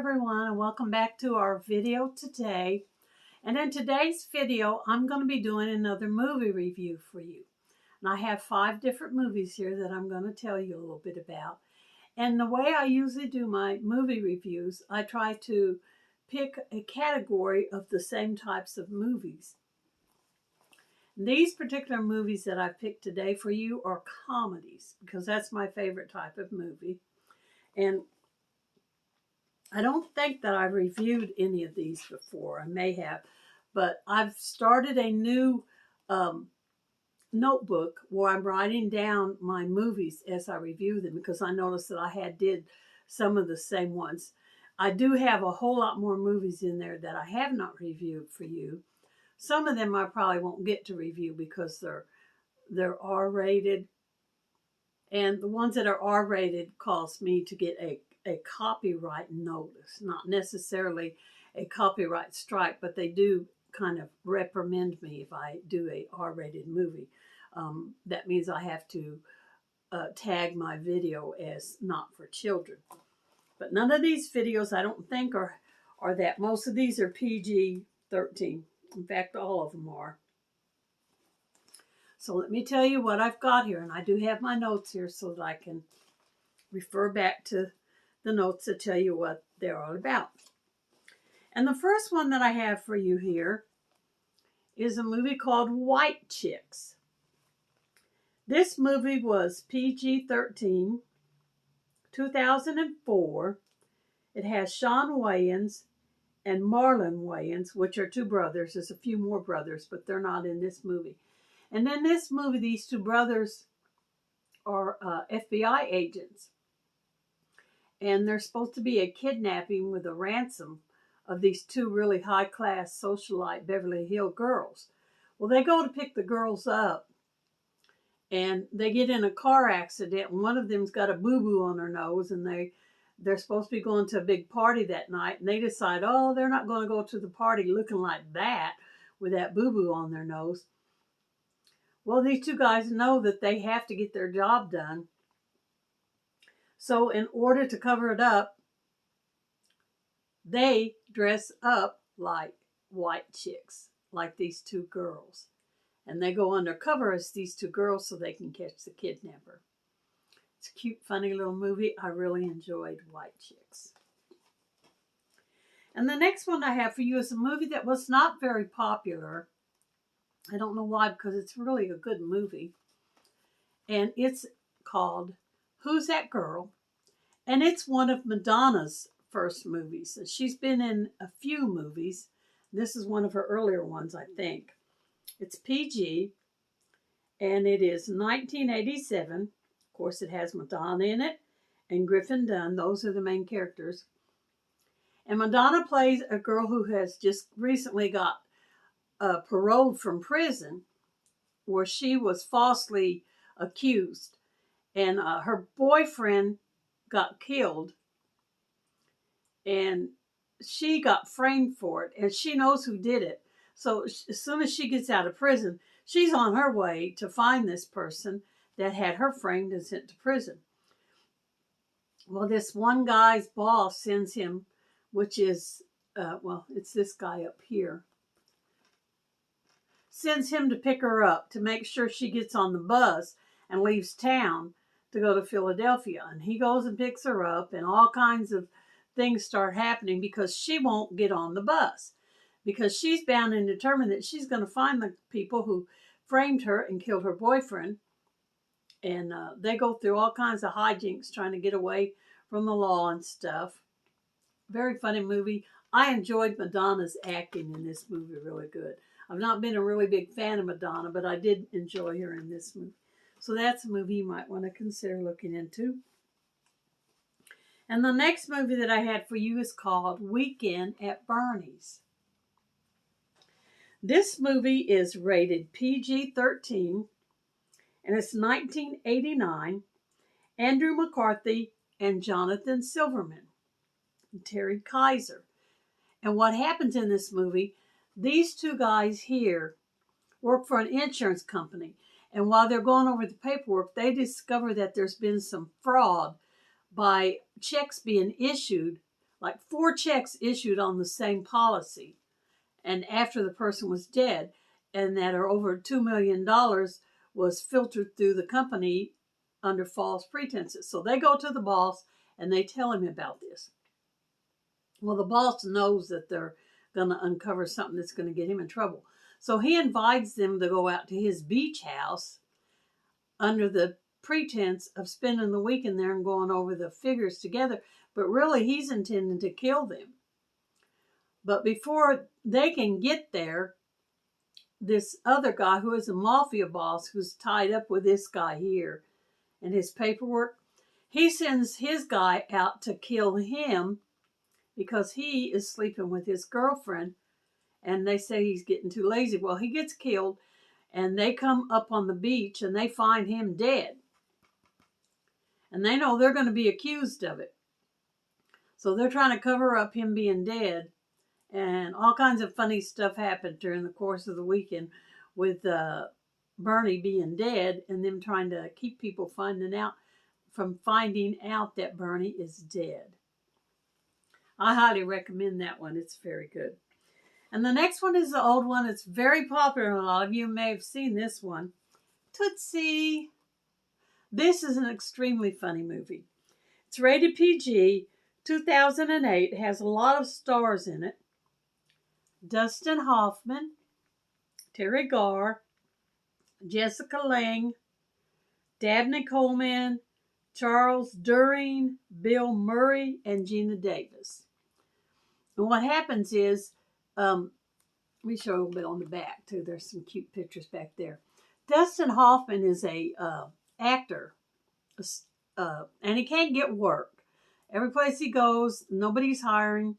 everyone, and welcome back to our video today. And in today's video, I'm going to be doing another movie review for you. And I have 5 different movies here that I'm going to tell you a little bit about. And the way I usually do my movie reviews, I try to pick a category of the same types of movies. These particular movies that I've picked today for you are comedies, because that's my favorite type of movie. And I don't think that I've reviewed any of these before. I may have, but I've started a new notebook where I'm writing down my movies as I review them, because I noticed that I did some of the same ones. I do have a whole lot more movies in there that I have not reviewed for you. Some of them I probably won't get to review because they're R-rated, and the ones that are R-rated cause me to get a copyright notice, not necessarily a copyright strike, but they do kind of reprimand me if I do a R-rated movie. That means I have to tag my video as not for children. But none of these videos I don't think are that. Most of these are PG-13. In fact, all of them are. So let me tell you what I've got here, and I do have my notes here so that I can refer back to the notes that tell you what they're all about. And the first one that I have for you here is a movie called White Chicks. This movie was PG-13, 2004. It has Shawn Wayans and Marlon Wayans, which are 2 brothers. There's a few more brothers, but they're not in this movie. And in this movie, these 2 brothers are FBI agents. And there's supposed to be a kidnapping with a ransom of these 2 really high-class socialite Beverly Hills girls. Well, they go to pick the girls up, and they get in a car accident, and one of them's got a boo-boo on her nose, and they're supposed to be going to a big party that night, and they decide, oh, they're not going to go to the party looking like that with that boo-boo on their nose. Well, these 2 guys know that they have to get their job done. So in order to cover it up, they dress up like white chicks, like these 2 girls. And they go undercover as these 2 girls so they can catch the kidnapper. It's a cute, funny little movie. I really enjoyed White Chicks. And the next one I have for you is a movie that was not very popular. I don't know why, because it's really a good movie. And it's called Who's That Girl? And it's one of Madonna's first movies. She's been in a few movies. This is one of her earlier ones, I think. It's PG, and it is 1987. Of course, it has Madonna in it and Griffin Dunne. Those are the main characters. And Madonna plays a girl who has just recently got paroled from prison, where she was falsely accused, and her boyfriend got killed, and she got framed for it, and she knows who did it. So as soon as she gets out of prison, she's on her way to find this person that had her framed and sent to prison. Well, this one guy's boss sends him, which is, it's this guy up here, sends him to pick her up to make sure she gets on the bus and leaves town to go to Philadelphia. And he goes and picks her up, and all kinds of things start happening because she won't get on the bus, because she's bound and determined that she's going to find the people who framed her and killed her boyfriend. And they go through all kinds of hijinks trying to get away from the law and stuff. Very funny movie. I enjoyed Madonna's acting in this movie really good. I've not been a really big fan of Madonna, but I did enjoy her in this movie. So that's a movie you might want to consider looking into. And the next movie that I had for you is called Weekend at Bernie's. This movie is rated PG-13, and it's 1989. Andrew McCarthy and Jonathan Silverman, and Terry Kaiser. And what happens in this movie, these 2 guys here work for an insurance company. And while they're going over the paperwork, they discover that there's been some fraud by checks being issued like 4 checks issued on the same policy, and after the person was dead, and that are over $2 million was filtered through the company under false pretenses. So they go to the boss and they tell him about this. Well, the boss knows that they're going to uncover something that's going to get him in trouble. So he invites them to go out to his beach house under the pretense of spending the weekend there and going over the figures together. But really, he's intending to kill them. But before they can get there, this other guy who is a mafia boss who's tied up with this guy here and his paperwork, he sends his guy out to kill him because he is sleeping with his girlfriend, and they say he's getting too lazy. Well, he gets killed, and they come up on the beach and they find him dead. And they know they're going to be accused of it. So they're trying to cover up him being dead. And all kinds of funny stuff happened during the course of the weekend with Bernie being dead and them trying to keep people finding out that Bernie is dead. I highly recommend that one. It's very good. And the next one is the old one. It's very popular. A lot of you may have seen this one. Tootsie. This is an extremely funny movie. It's rated PG, 2008. It has a lot of stars in it. Dustin Hoffman, Terry Garr, Jessica Lange, Dabney Coleman, Charles During, Bill Murray, and Gina Davis. And what happens is, let me show you a little bit on the back too. There's some cute pictures back there. Dustin Hoffman is a actor, and he can't get work. Every place he goes, nobody's hiring.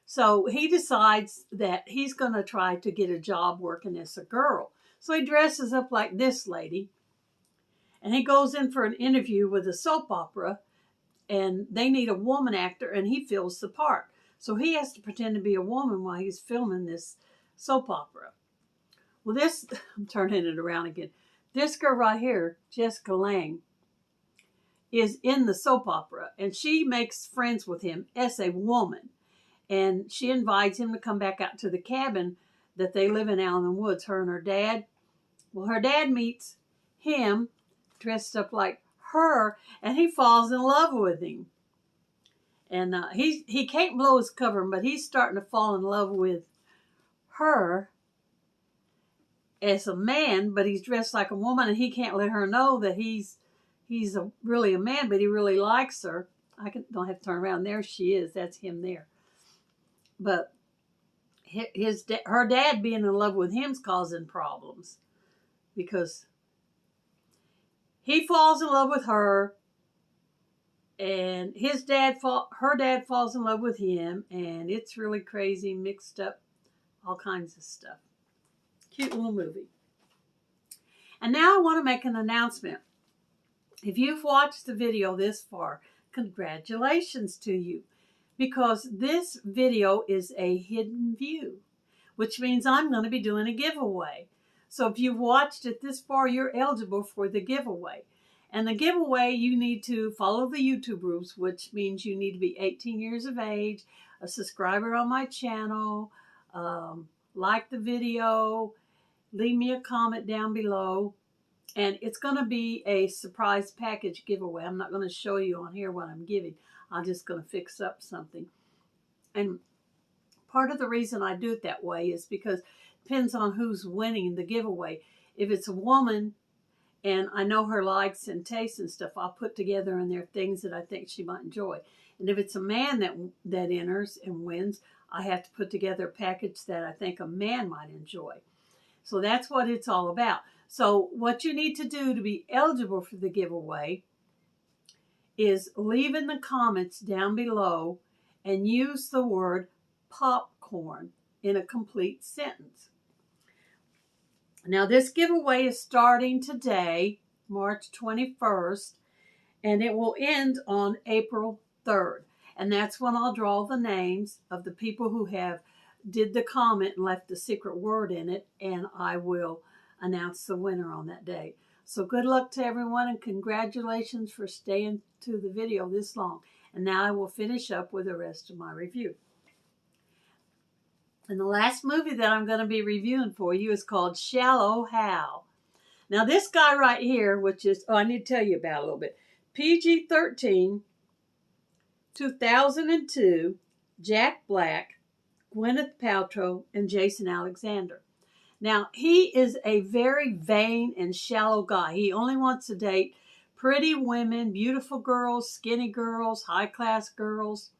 So he decides that he's going to try to get a job working as a girl. So he dresses up like this lady, and he goes in for an interview with a soap opera, and they need a woman actor, and he fills the part. So he has to pretend to be a woman while he's filming this soap opera. Well, I'm turning it around again. This girl right here, Jessica Lange, is in the soap opera, and she makes friends with him as a woman. And she invites him to come back out to the cabin that they live in out in the woods, her and her dad. Well, her dad meets him dressed up like her, and he falls in love with him. And he can't blow his cover, but he's starting to fall in love with her as a man, but he's dressed like a woman, and he can't let her know that he's really a man, but he really likes her. Don't have to turn around. There she is. That's him there. But her dad being in love with him's causing problems because he falls in love with her, and her dad falls in love with him, and it's really crazy, mixed up, all kinds of stuff. Cute little movie. And now I want to make an announcement. If you've watched the video this far, congratulations to you, because this video is a hidden view, which means I'm going to be doing a giveaway. So if you've watched it this far, you're eligible for the giveaway. And the giveaway, you need to follow the YouTube rules, which means you need to be 18 years of age, a subscriber on my channel, like the video, leave me a comment down below. And it's going to be a surprise package giveaway. I'm not going to show you on here what I'm giving. I'm just going to fix up something. And part of the reason I do it that way is because it depends on who's winning the giveaway. If it's a woman and I know her likes and tastes and stuff, I'll put together in there things that I think she might enjoy. And if it's a man that enters and wins, I have to put together a package that I think a man might enjoy. So that's what it's all about. So what you need to do to be eligible for the giveaway is leave in the comments down below and use the word popcorn in a complete sentence. Now this giveaway is starting today, March 21st, and it will end on April 3rd. And that's when I'll draw the names of the people who have did the comment and left the secret word in it, and I will announce the winner on that day. So good luck to everyone, and congratulations for staying to the video this long. And now I will finish up with the rest of my review. And the last movie that I'm going to be reviewing for you is called Shallow Hal. Now this guy right here, which is, I need to tell you about a little bit. PG-13, 2002, Jack Black, Gwyneth Paltrow, and Jason Alexander. Now, he is a very vain and shallow guy. He only wants to date pretty women, beautiful girls, skinny girls, high-class girls.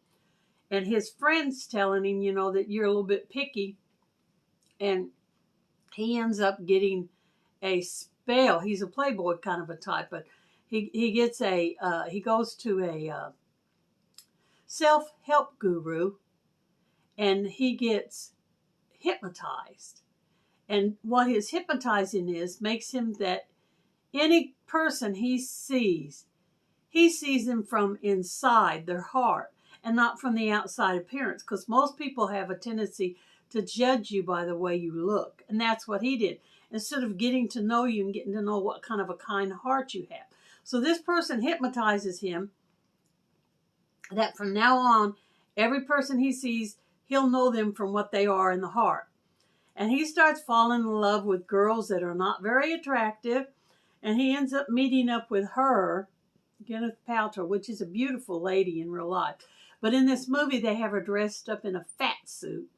And his friends telling him, that you're a little bit picky. And he ends up getting a spell. He's a playboy kind of a type, but he gets he goes to a self-help guru, and he gets hypnotized. And what his hypnotizing is makes him that any person he sees them from inside their heart and not from the outside appearance, because most people have a tendency to judge you by the way you look. And that's what he did. Instead of getting to know you and getting to know what kind of a kind heart you have. So this person hypnotizes him that from now on, every person he sees, he'll know them from what they are in the heart. And he starts falling in love with girls that are not very attractive. And he ends up meeting up with her, Gwyneth Paltrow, which is a beautiful lady in real life. But in this movie, they have her dressed up in a fat suit.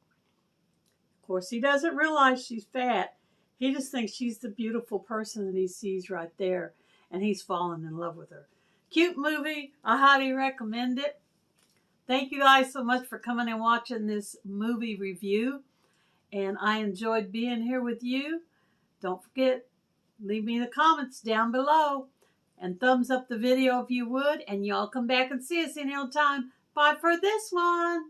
Of course, he doesn't realize she's fat. He just thinks she's the beautiful person that he sees right there. And he's fallen in love with her. Cute movie. I highly recommend it. Thank you guys so much for coming and watching this movie review. And I enjoyed being here with you. Don't forget, leave me the comments down below. And thumbs up the video if you would. And y'all come back and see us any old time. Bye for this one.